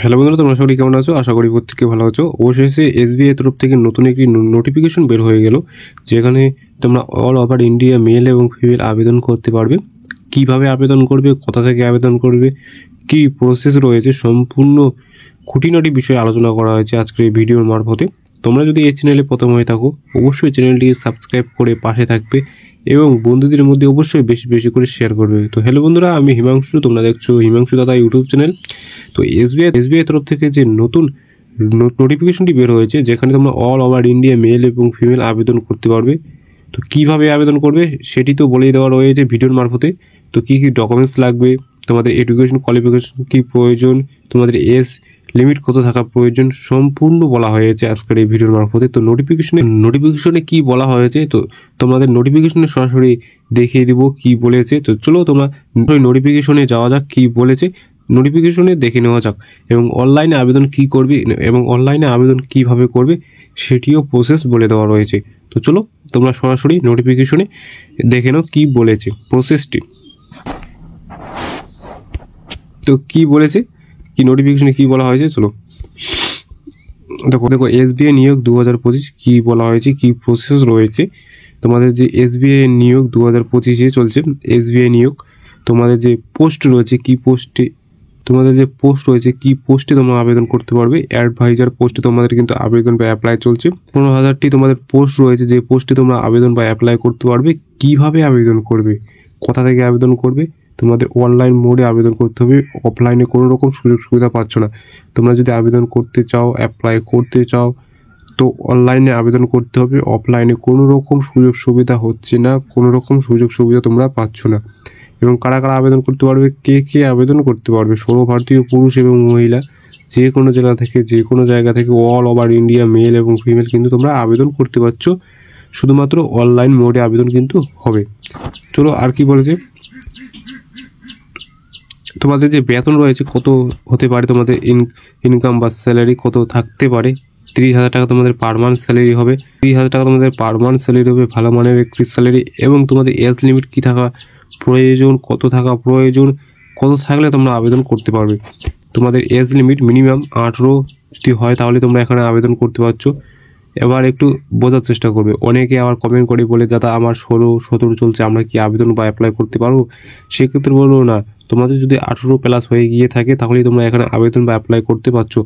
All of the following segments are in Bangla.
হ্যালো বন্ধুরা, তোমরা সবাই কেমন আছো? আশা করি প্রত্যেকে ভালো আছো। অবশেষে এসবিআই তরফ থেকে নতুন একটি নোটিফিকেশন বের হয়ে গেল, যেখানে তোমরা অল ওভার ইন্ডিয়া মেল এবং ফিমেল আবেদন করতে পারবে। কিভাবে আবেদন করবে, কোথা থেকে আবেদন করবে, কি প্রসেস রয়েছে, সম্পূর্ণ খুঁটিনাটি বিষয়ে আলোচনা করা হয়েছে আজকের এই ভিডিওর মারফতে। তোমরা যদি এই চ্যানেলে প্রথম হয়ে থাকো, অবশ্যই চ্যানেলটিকে সাবস্ক্রাইব করে পাশে থাকবে এবং বন্ধুদের মধ্যে অবশ্যই বেশি বেশি করে শেয়ার করবে। তো হ্যালো বন্ধুরা, আমি হিমাংশু, তোমরা দেখছো হিমাংশু দাদা ইউটিউব চ্যানেল। তো এসবিআই তরফ থেকে যে নতুন নোটিফিকেশনটি বের হয়েছে, যেখানে তোমরা অল ওভার ইন্ডিয়া মেল এবং ফিমেল আবেদন করতে পারবে। তো কিভাবে আবেদন করবে সেটি তো বলেই দেওয়া রয়েছে ভিডিওর মারফতে। তো কী কী ডকুমেন্টস লাগবে, তোমাদের এডুকেশন কোয়ালিফিকেশন কী প্রয়োজন, তোমাদের এজ লিমিট কত থাকা প্রয়োজন, সম্পূর্ণ বলা হয়েছে আজকের এই ভিডিওর মারফতে। তো নোটিফিকেশনে কি বলা হয়েছে, তো তোমাদের নোটিফিকেশনে সরাসরি দেখিয়ে দিব কি বলেছে। তো চলো তোমরা নোটিফিকেশনে যাওয়া যাক, কি বলেছে নোটিফিকেশনে দেখে নেওয়া যাক, এবং অনলাইনে আবেদন কি করবে এবং অনলাইনে আবেদন কিভাবে করবে সেটিও প্রসেস বলে দেওয়া রয়েছে। তো চলো তোমরা সরাসরি নোটিফিকেশনে দেখে নাও কি বলেছে প্রসেসটি। তো কি বলেছে, কি নোটিফিকেশনে কি বলা হয়েছে, চলো দেখো এসবিআই নিয়োগ 2025 কি বলা হয়েছে, কি প্রসেস রয়েছে। তোমাদের যে এসবিআই নিয়োগ 2025 চলছে, এসবিআই নিয়োগ তোমাদের যে পোস্ট রয়েছে, কি পোস্টে তোমাদের যে পোস্ট রয়েছে, কি পোস্টে তোমরা আবেদন করতে পারবে। অ্যাডভাইজার পোস্টে তোমাদের কিন্তু আবেদন বা অ্যাপ্লাই চলছে। 15,000টি তোমাদের পোস্ট রয়েছে, যে পোস্টে তোমরা আবেদন বা অ্যাপ্লাই করতে পারবে। কিভাবে আবেদন করবে, কোথা থেকে আবেদন করবে, তোমাদের অনলাইন মোডে আবেদন করতে হবে। অফলাইনে কোনো রকম সুযোগ সুবিধা পাচ্ছ না। তোমরা যদি আবেদন করতে চাও, অ্যাপ্লাই করতে চাও, তো অনলাইনে আবেদন করতে হবে। অফলাইনে কোনো রকম সুযোগ সুবিধা হচ্ছে না, কোনো রকম সুযোগ সুবিধা তোমরা পাচ্ছ না। এবং কারা কারা আবেদন করতে পারবে, কে কে আবেদন করতে পারবে, সর্বভারতীয় পুরুষ এবং মহিলা যে কোনো জেলা থেকে, যে কোনো জায়গা থেকে, অল ওভার ইন্ডিয়া মেল এবং ফিমেল কিন্তু তোমরা আবেদন করতে পারছো। শুধুমাত্র অনলাইন মোডে আবেদন কিন্তু হবে। চলো আর কি বলেছে, তোমাদের যে বেতন রয়েছে কত হতে পারে, তোমাদের ইনকাম বা স্যালারি কত থাকতে পারে। 30,000 টাকা তোমাদের পার মান্থ স্যালারি হবে। 30,000 টাকা তোমাদের পার মান্থ স্যালারি হবে, ভালো মানের একটি স্যালারি। এবং তোমাদের এজ লিমিট কী থাকা প্রয়োজন, কত থাকা প্রয়োজন, কত থাকলে তোমরা আবেদন করতে পারবে। তোমাদের এজ লিমিট মিনিমাম 18 যদি হয় তাহলে তোমরা এখানে আবেদন করতে পারছো। এবার একটু বোঝার চেষ্টা করবে। অনেকে আবার কমেন্ট করে বলে, দাদা আমার 16-17 চলছে, আমরা কি আবেদন বা অ্যাপ্লাই করতে পারবো? সেক্ষেত্রে বলবো না, তোমাদের যদি 18 প্লাস হয়ে গিয়ে থাকে তাহলেই তোমরা এখানে আবেদন বা অ্যাপ্লাই করতে পারছো।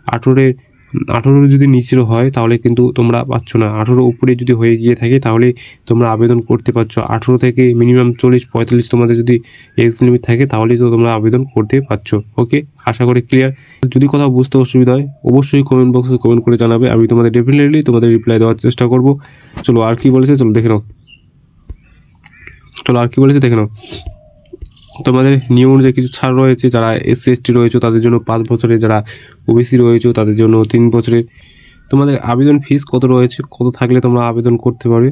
18 যদি নিচের হয় তাহলে কিন্তু তোমরা পাচ্ছ না। 18 উপরে যদি হয়ে গিয়ে থাকে তাহলে তোমরা আবেদন করতে পারছো। 18 থেকে মিনিমাম 40-45 তোমাদের যদি এজ লিমিট থাকে তাহলেই তো তোমরা আবেদন করতে পারছো। ওকে, আশা করি ক্লিয়ার। যদি কোথাও বুঝতে অসুবিধা হয় অবশ্যই কমেন্ট বক্সে কমেন্ট করে জানাবে, আমি তোমাদের ডেফিনেটলি তোমাদের রিপ্লাই দেওয়ার চেষ্টা করব। চলো আর কি বলেছে, চলো দেখে নাও। তোমাদের নিয়ম অনুযায়ী কিছু ছাড় রয়েছে। যারা SC ST রয়েছে তাদের জন্য 5 বছরের, যারা ওবিসি রয়েছে তাদের জন্য 3 বছরের। তোমাদের আবেদন ফিস কত রয়েছে, কত থাকলে তোমরা আবেদন করতে পারবে।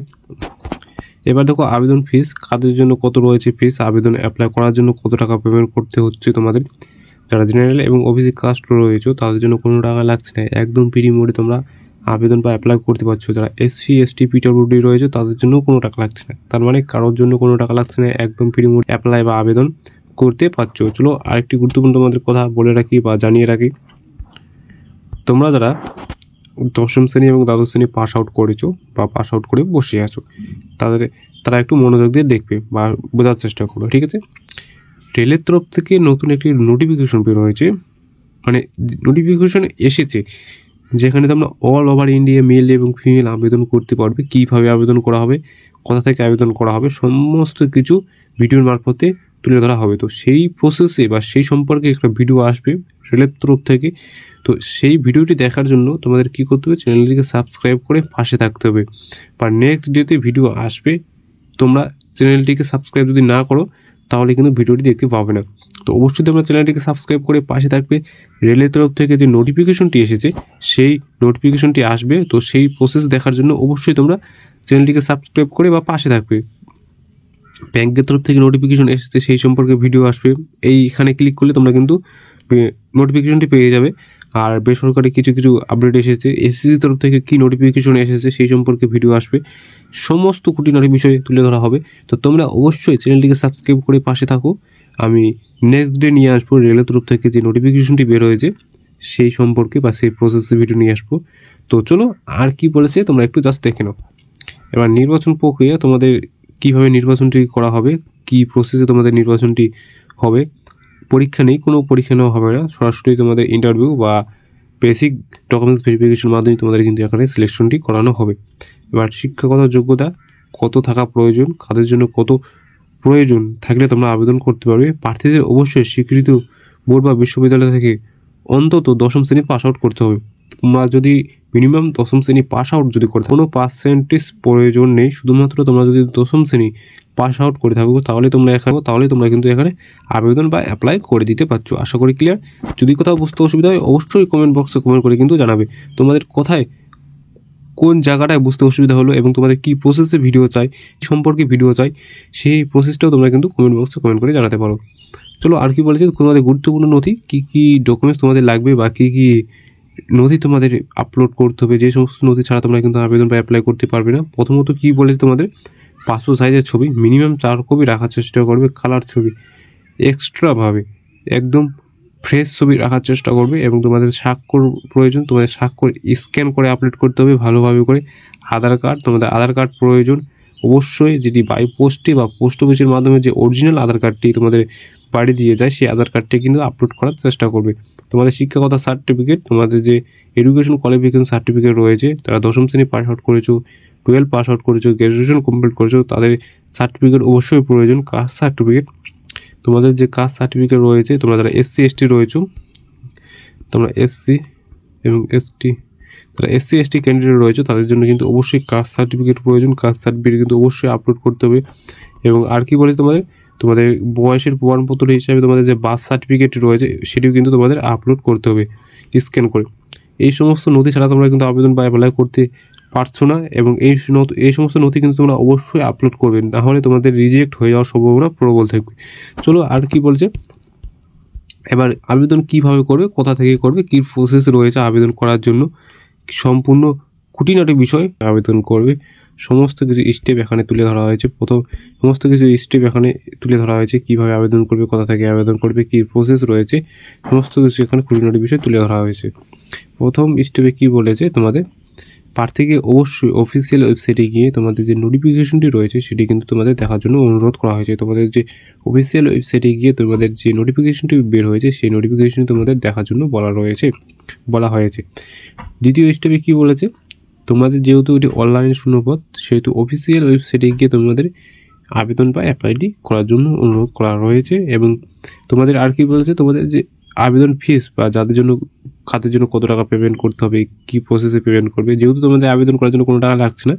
এবার দেখো আবেদন ফিস কাদের জন্য কত রয়েছে, ফিস আবেদন অ্যাপ্লাই করার জন্য কত টাকা পেমেন্ট করতে হচ্ছে তোমাদের। যারা জেনারেল এবং ওবিসি কাস্ট রয়েছে তাদের জন্য কোনো টাকা লাগছে না, একদম ফ্রি মোডে তোমরা আবেদন বা অ্যাপ্লাই করতে পারছো। যারা SC ST PWD রয়েছে তাদের জন্য কোনো টাকা লাগছে না, তার মানে কারোর জন্য কোনো টাকা লাগছে না, একদম ফ্রি মোড অ্যাপ্লাই বা আবেদন করতে পারছো। চলো আরেকটি গুরুত্বপূর্ণ তোমাদের কথা বলে রাখি বা জানিয়ে রাখি, তোমরা যারা 10ম শ্রেণী এবং দ্বাদশ শ্রেণী পাস আউট করেছো বা পাস আউট করে বসে আছো, তারা একটু মনোযোগ দিয়ে দেখবে বা বোঝার চেষ্টা করো, ঠিক আছে। রেলের তরফ থেকে নতুন একটি নোটিফিকেশন বের হয়েছে, মানে নোটিফিকেশন এসেছে, যেখানে তোমরা অল ওভার ইন্ডিয়া মেল এবং ফিমেল আবেদন করতে পারবে। কীভাবে আবেদন করা হবে, কোথা থেকে আবেদন করা হবে, সমস্ত কিছু ভিডিওর মারফতে তুলে ধরা হবে। তো সেই প্রসেসে বা সেই সম্পর্কে একটা ভিডিও আসবে রেলের তরফ থেকে। তো সেই ভিডিওটি দেখার জন্য তোমাদের কী করতে হবে, চ্যানেলটিকে সাবস্ক্রাইব করে পাশে থাকতে হবে। বা নেক্সট ডেতে ভিডিও আসবে, তোমরা চ্যানেলটিকে সাবস্ক্রাইব যদি না করো তাহলে কিন্তু ভিডিওটি দেখতে পাবে না। তো অবশ্যই তোমরা চ্যানেলটিকে সাবস্ক্রাইব করে পাশে থাকবে। রেলের তরফ থেকে যে নোটিফিকেশনটি এসেছে সেই নোটিফিকেশনটি আসবে, তো সেই প্রসেস দেখার জন্য অবশ্যই তোমরা চ্যানেলটিকে সাবস্ক্রাইব করে বা পাশে থাকবে। ব্যাংকের তরফ থেকে নোটিফিকেশন এসেছে, সেই সম্পর্কে ভিডিও আসবে, এইখানে ক্লিক করলে তোমরা কিন্তু নোটিফিকেশনটি পেয়ে যাবে। আর বেসরকারি কিছু কিছু আপডেট এসেছে, SSC তরফ থেকে কী নোটিফিকেশন এসেছে সেই সম্পর্কে ভিডিও আসবে, সমস্ত খুঁটিনাটি বিষয় তুলে ধরা হবে। তো তোমরা অবশ্যই চ্যানেলটিকে সাবস্ক্রাইব করে পাশে থাকো। আমি নেক্সট ডে নিয়ে আসবো রেলের তরফ থেকে যে নোটিফিকেশনটি বের হয়েছে সেই সম্পর্কে বা সেই প্রসেসের ভিডিও নিয়ে আসবো। তো চলো আর কি বলেছে তোমরা একটু জাস্ট দেখে নাও। এবার নির্বাচন প্রক্রিয়া, তোমাদের কিভাবে নির্বাচনটি করা হবে, কি প্রসেসে তোমাদের নির্বাচনটি হবে। পরীক্ষা নেই, কোনো পরীক্ষা নেওয়া হবে না, সরাসরি তোমাদের ইন্টারভিউ বা বেসিক ডকুমেন্টস ভেরিফিকেশনের মাধ্যমে তোমাদের কিন্তু এখানে সিলেকশনটি করানো হবে। এবার শিক্ষাগত যোগ্যতা কত থাকা প্রয়োজন, কাদের জন্য কত প্রয়োজন থাকলে তোমরা আবেদন করতে পারবে। প্রার্থীদের অবশ্যই স্বীকৃত বোর্ড বা বিশ্ববিদ্যালয় থেকে অন্তত 10ম শ্রেণী পাস আউট করতে হবে। তোমরা যদি মিনিমাম 10ম শ্রেণী পাস আউট যদি করতে, কোনো পার্সেন্টেজ প্রয়োজন নেই, শুধুমাত্র তোমরা যদি 10ম শ্রেণী পাস আউট করে থাকো তাহলে তোমরা কিন্তু এখানে আবেদন বা অ্যাপ্লাই করে দিতে পারছো। আশা করি ক্লিয়ার। যদি কোথাও বুঝতে অসুবিধা হয় অবশ্যই কমেন্ট বক্সে কমেন্ট করে কিন্তু জানাবে তোমাদের কোথায় কোন জায়গাটায় বুঝতে অসুবিধা হলো এবং তোমাদের কী প্রসেসে ভিডিও চাই, সম্পর্কে ভিডিও চাই, সেই প্রসেসটাও তোমরা কিন্তু কমেন্ট বক্সে কমেন্ট করে জানাতে পারো। চলো আর কি বলেছে, তোমাদের গুরুত্বপূর্ণ নথি কী কী ডকুমেন্টস তোমাদের লাগবে বা কী কী নথি তোমাদের আপলোড করতে হবে, যে সমস্ত নথি ছাড়া তোমরা কিন্তু আবেদন বা অ্যাপ্লাই করতে পারবে না। প্রথমত কী বলেছে, তোমাদের পাসপোর্ট সাইজের ছবি মিনিমাম 4 কপি রাখার চেষ্টা করবে, কালার ছবি এক্সট্রাভাবে একদম ফ্রেশ ছবি রাখার চেষ্টা করবে এবং তোমাদের স্বাক্ষর প্রয়োজন, তোমাদের স্বাক্ষর স্ক্যান করে আপলোড করতে হবে ভালোভাবে করে। আধার কার্ড, তোমাদের আধার কার্ড প্রয়োজন অবশ্যই, যদি বাই পোস্টে বা পোস্ট অফিসের মাধ্যমে যে অরিজিনাল আধার কার্ডটি তোমাদের বাড়ি দিয়ে যায় সেই আধার কার্ডটি কিন্তু আপলোড করার চেষ্টা করবে। তোমাদের শিক্ষাগত সার্টিফিকেট, তোমাদের যে এডুকেশন কোয়ালিফিকেশন সার্টিফিকেট রয়েছে, তারা 10ম শ্রেণী পাস আউট করেছো, 12 পাস আউট করেছো, গ্র্যাজুয়েশন কমপ্লিট করেছো, তাদের সার্টিফিকেট অবশ্যই প্রয়োজন। কাস্ট সার্টিফিকেট, তোমাদের যে কাস্ট সার্টিফিকেট রয়েছে, তোমরা যারা SC ST রয়েছো, তোমরা SC এবং ST, যারা SC ST ক্যান্ডিডেট রয়েছে তাদের জন্য কিন্তু অবশ্যই কাস্ট সার্টিফিকেট প্রয়োজন। কাস্ট সার্টিফিকেট কিন্তু অবশ্যই আপলোড করতে হবে। এবং আর কি বলে, তোমাদের বয়সের প্রমাণপত্র হিসাবে তোমাদের যে বার্থ সার্টিফিকেট রয়েছে সেটিও কিন্তু তোমাদের আপলোড করতে হবে স্ক্যান করে। এই সমস্ত নথি ছাড়া তোমরা কিন্তু আবেদন বা অ্যাপ্লাই করতে পারছো না এবং এই সমস্ত নথি কিন্তু তোমরা অবশ্যই আপলোড করবে, না হলে তোমাদের রিজেক্ট হয়ে যাওয়ার সম্ভাবনা প্রবল থাকবে। চলো আর কি বলছে, এবার আবেদন কিভাবে করবে, কোথা থেকে করবে, কী প্রসেস রয়েছে আবেদন করার জন্য, সম্পূর্ণ খুঁটিনাটি বিষয় আবেদন করবে, সমস্ত কিছু স্টেপ এখানে তুলে ধরা হয়েছে। সমস্ত কিছু স্টেপ এখানে তুলে ধরা হয়েছে, কীভাবে আবেদন করবে, কোথা থেকে আবেদন করবে, কী প্রসেস রয়েছে, সমস্ত কিছু এখানে খুঁটিনাটি বিষয় তুলে ধরা হয়েছে। প্রথম স্টেপে কি বলেছে, তোমাদের প্রার্থীকে অবশ্যই অফিসিয়াল ওয়েবসাইটে গিয়ে তোমাদের যে নোটিফিকেশনটি রয়েছে সেটি কিন্তু তোমাদের দেখার জন্য অনুরোধ করা হয়েছে। তোমাদের যে অফিসিয়াল ওয়েবসাইটে গিয়ে তোমাদের যে নোটিফিকেশনটি বের হয়েছে সেই নোটিফিকেশনটি তোমাদের দেখার জন্য বলা হয়েছে। দ্বিতীয় স্টেপে কি বলেছে, তোমাদের যেহেতু এটি অনলাইন শূন্যপদ সেহেতু অফিসিয়াল ওয়েবসাইটে গিয়ে তোমাদের আবেদন বা অ্যাপ্লাইটি করার জন্য অনুরোধ করা রয়েছে। এবং তোমাদের আর কি বলেছে, তোমাদের যে আবেদন ফিস বা কাদের জন্য কত টাকা পেমেন্ট করতে হবে, কি প্রসেসে পেমেন্ট করবে, যেহেতু তোমাদের আবেদন করার জন্য কোনো টাকা লাগছে না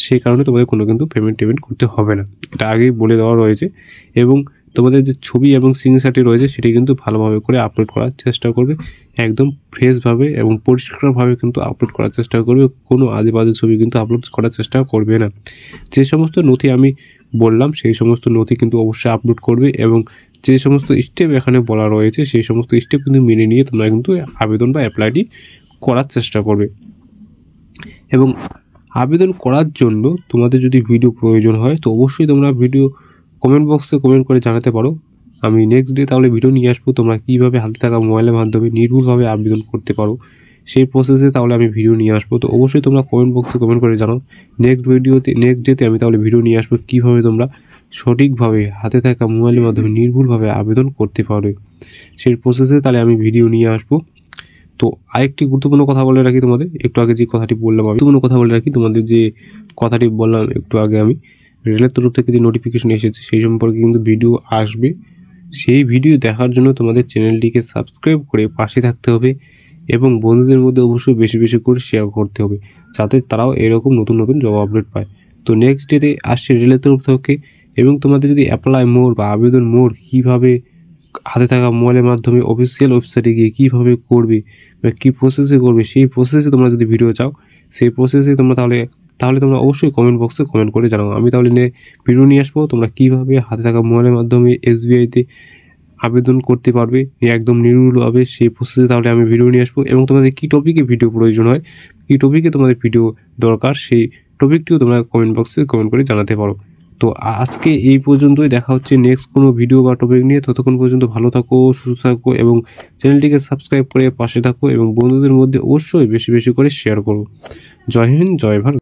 সেই কারণে তোমাদের কোনো কিন্তু পেমেন্ট করতে হবে না, এটা আগেই বলে দেওয়া রয়েছে। এবং তোমাদের যে ছবি এবং সিগনেচারটি রয়েছে সেটি কিন্তু ভালোভাবে করে আপলোড করার চেষ্টা করবে, একদম ফ্রেশভাবে এবং পরিষ্কারভাবে কিন্তু আপলোড করার চেষ্টা করবে, কোনো আজে বাজে ছবি কিন্তু আপলোড করার চেষ্টা করবে না। যে সমস্ত নথি আমি বললাম সেই সমস্ত নথি কিন্তু অবশ্যই আপলোড করবে এবং যে সমস্ত স্টেপ এখানে বলা রয়েছে সেই সমস্ত স্টেপ কিন্তু মেনে নিয়ে তোমরা কিন্তু আবেদন বা অ্যাপ্লাইটি করার চেষ্টা করবে। এবং আবেদন করার জন্য তোমাদের যদি ভিডিও প্রয়োজন হয় তো অবশ্যই তোমরা ভিডিও কমেন্ট বক্সে কমেন্ট করে জানাতে পারো। আমি নেক্সট ডে তাহলে ভিডিও নিয়ে আসবো, তোমরা কীভাবে হাতে থাকা মোবাইলের মাধ্যমে নির্ভুলভাবে আবেদন করতে পারো সেই প্রসেসে তাহলে আমি ভিডিও নিয়ে আসবো। তো অবশ্যই তোমরা কমেন্ট বক্সে কমেন্ট করে জানাও। নেক্সট ডেতে আমি তাহলে ভিডিও নিয়ে আসবো কীভাবে তোমরা সঠিকভাবে হাতে থাকা মোবাইলের মাধ্যমে নির্ভুলভাবে আবেদন করতে পারবে সেই প্রসেসে তাহলে আমি ভিডিও নিয়ে আসবো। তো আরেকটি গুরুত্বপূর্ণ কথা বলে রাখি, তোমাদের একটু আগে যে কথাটি বললাম আমি গুরুত্বপূর্ণ কথা বলে রাখি, তোমাদের যে কথাটি বললাম একটু আগে আমি, রেলের তরফ থেকে যে নোটিফিকেশন এসেছে সেই সম্পর্কে কিন্তু ভিডিও আসবে। সেই ভিডিও দেখার জন্য তোমাদের চ্যানেলটিকে সাবস্ক্রাইব করে পাশে থাকতে হবে এবং বন্ধুদের মধ্যে অবশ্যই বেশি বেশি করে শেয়ার করতে হবে যাতে তারাও এরকম নতুন নতুন জব আপডেট পায়। তো নেক্সট ডেতে আসছে রেলের তরফ থেকে। এবং তোমাদের যদি অ্যাপ্লাই মোর বা আবেদন মোর কীভাবে হাতে থাকা মোবাইলের মাধ্যমে অফিসিয়াল ওয়েবসাইটে গিয়ে কীভাবে করবে বা কী প্রসেসে করবে সেই প্রসেসে তোমরা যদি ভিডিও চাও সেই প্রসেসে তোমরা তাহলে তোমরা অবশ্যই কমেন্ট বক্সে কমেন্ট করে জানাও। আমি তাহলে ভিডিও নিয়ে আসবো তোমরা কীভাবে হাতে থাকা মোবাইলের মাধ্যমে SBIতে আবেদন করতে পারবে একদম নির্ভুলভাবে সেই প্রসেসে তাহলে আমি ভিডিও নিয়ে আসবো। এবং তোমাদের কী টপিকে ভিডিও প্রয়োজন হয়, কী টপিকে তোমাদের ভিডিও দরকার সেই টপিকটিও তোমরা কমেন্ট বক্সে কমেন্ট করে জানাতে পারো। তো আজকে এই পর্যন্তই, দেখা হচ্ছে নেক্সট কোনো ভিডিও বা টপিক নিয়ে। ততক্ষণ পর্যন্ত ভালো থাকো, সুস্থ থাকো এবং চ্যানেলটিকে সাবস্ক্রাইব করে পাশে থাকো এবং বন্ধুদের মধ্যে অবশ্যই বেশি বেশি করে শেয়ার করো। জয় হিন্দ, জয় ভারত।